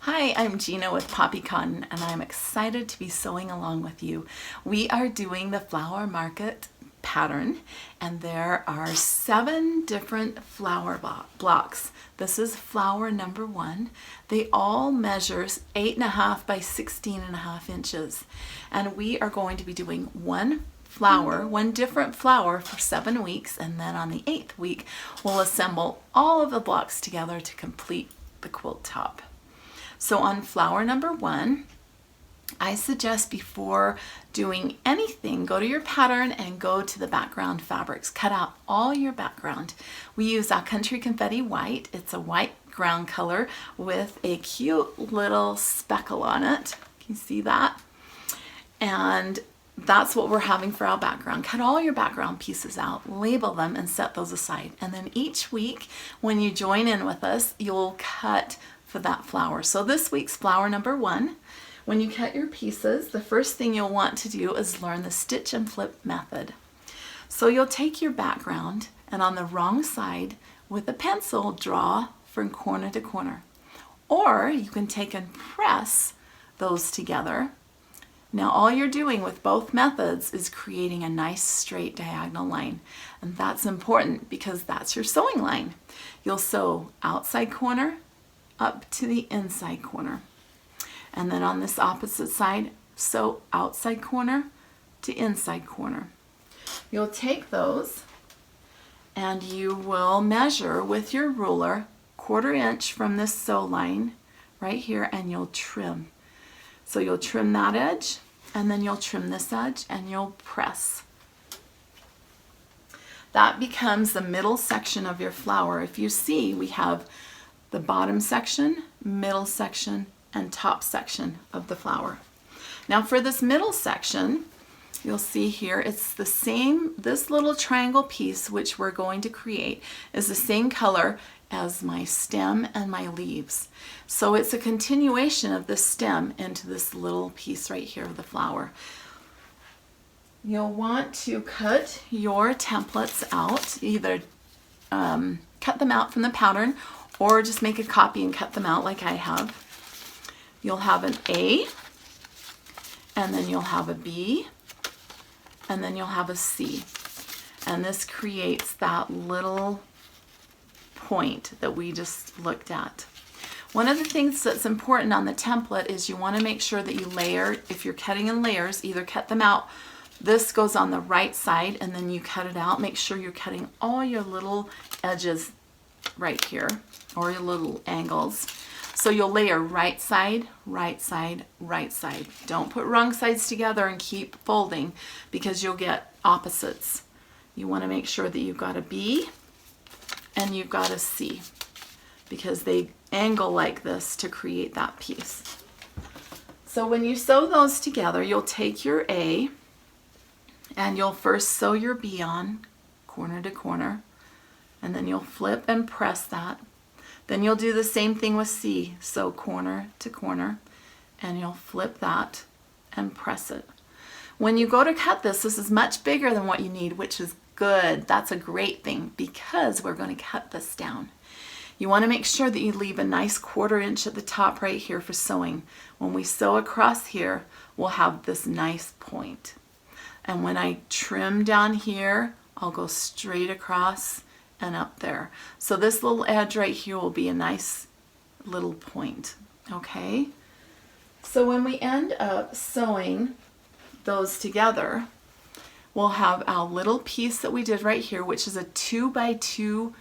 Hi, I'm Gina with Poppie Cotton, and I'm excited to be sewing along with you. We are doing the flower market pattern, and there are 7 different flower blocks. This is flower number 1. They all measure 8.5 by 16.5 inches, and we are going to be doing one different flower for 7 weeks, and then on the 8th week we'll assemble all of the blocks together to complete the quilt top. So on flower number 1, I suggest before doing anything, go to your pattern and go to the background fabrics. Cut out all your background. We use our Country Confetti White. It's a white ground color with a cute little speckle on it. Can you see that? And that's what we're having for our background. Cut all your background pieces out, label them, and set those aside. And then each week when you join in with us, you'll cut for that flower. So this week's flower number 1, when you cut your pieces, the first thing you'll want to do is learn the stitch and flip method. So you'll take your background and on the wrong side with a pencil draw from corner to corner. Or you can take and press those together. Now all you're doing with both methods is creating a nice straight diagonal line, and that's important because that's your sewing line. You'll sew outside corner up to the inside corner, and then on this opposite side sew outside corner to inside corner. You'll take those and you will measure with your ruler 1/4 inch from this sew line right here, and you'll trim. So you'll trim that edge, and then you'll trim this edge, and you'll press. That becomes the middle section of your flower. If you see, we have the bottom section, middle section, and top section of the flower. Now for this middle section, you'll see here it's the same, this little triangle piece which we're going to create is the same color as my stem and my leaves. So it's a continuation of the stem into this little piece right here of the flower. You'll want to cut your templates out, either cut them out from the pattern or just make a copy and cut them out like I have. You'll have an A, and then you'll have a B, and then you'll have a C. And this creates that little point that we just looked at. One of the things that's important on the template is you want to make sure that you layer. If you're cutting in layers, either cut them out. This goes on the right side, and then you cut it out. Make sure you're cutting all your little edges right here, or your little angles. So you'll layer right side, right side, right side. Don't put wrong sides together and keep folding because you'll get opposites. You want to make sure that you've got a B and you've got a C because they angle like this to create that piece. So when you sew those together, you'll take your A and you'll first sew your B on corner to corner, and then you'll flip and press that. Then you'll do the same thing with C, sew corner to corner, and you'll flip that and press it. When you go to cut this, this is much bigger than what you need, which is good. That's a great thing because we're going to cut this down. You want to make sure that you leave a nice 1/4 inch at the top right here for sewing. When we sew across here, we'll have this nice point. And when I trim down here, I'll go straight across and up there. So this little edge right here will be a nice little point, okay? So when we end up sewing those together, we'll have our little piece that we did right here, which is a 2 by 2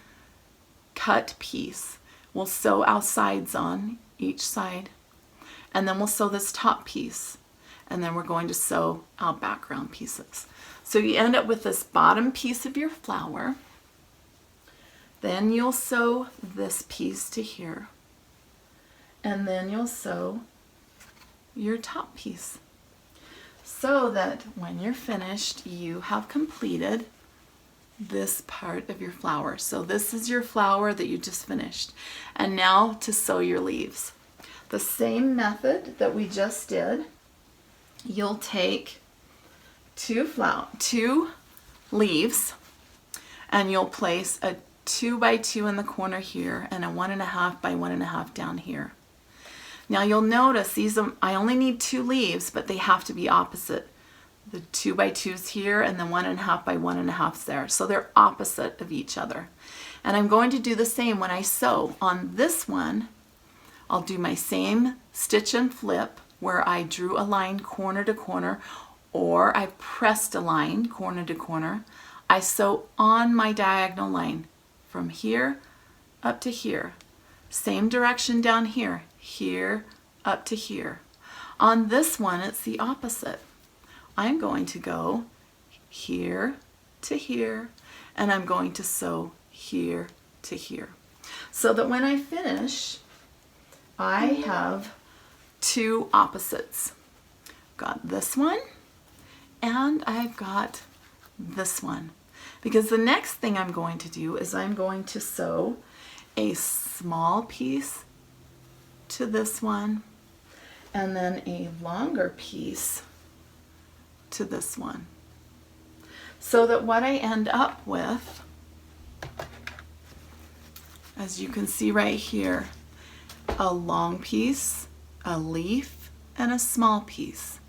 cut piece. We'll sew our sides on each side, and then we'll sew this top piece, and then we're going to sew our background pieces. So you end up with this bottom piece of your flower. Then you'll sew this piece to here, and then you'll sew your top piece so that when you're finished, you have completed this part of your flower. So this is your flower that you just finished. And now to sew your leaves. The same method that we just did, you'll take two leaves, and you'll place a 2 by 2 in the corner here and a 1.5 by 1.5 down here. Now you'll notice I only need 2 leaves, but they have to be opposite. The 2 by 2's here and the 1.5 by 1.5's there. So they're opposite of each other. And I'm going to do the same when I sew. On this one, I'll do my same stitch and flip where I drew a line corner to corner, or I pressed a line corner to corner. I sew on my diagonal line from here up to here. Same direction down here, here up to here. On this one, it's the opposite. I'm going to go here to here, and I'm going to sew here to here. So that when I finish, I have 2 opposites. Got this one, and I've got this one. Because the next thing I'm going to do is I'm going to sew a small piece to this one, and then a longer piece to this one. So that what I end up with, as you can see right here, a long piece, a leaf, and a small piece.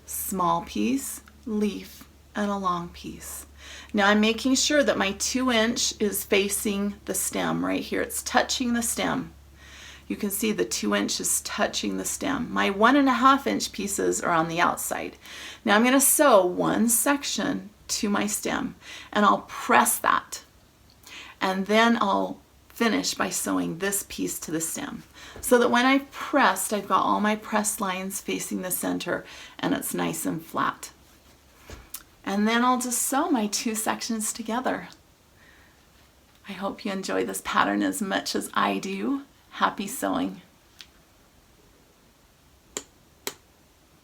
Small piece, leaf, and a long piece. Now I'm making sure that my 2-inch is facing the stem right here. It's touching the stem. You can see the 2-inch is touching the stem. My 1.5-inch pieces are on the outside. Now I'm going to sew one section to my stem, and I'll press that. And then I'll finish by sewing this piece to the stem. So that when I've pressed, I've got all my pressed lines facing the center, and it's nice and flat. And then I'll just sew my 2 sections together. I hope you enjoy this pattern as much as I do. Happy sewing!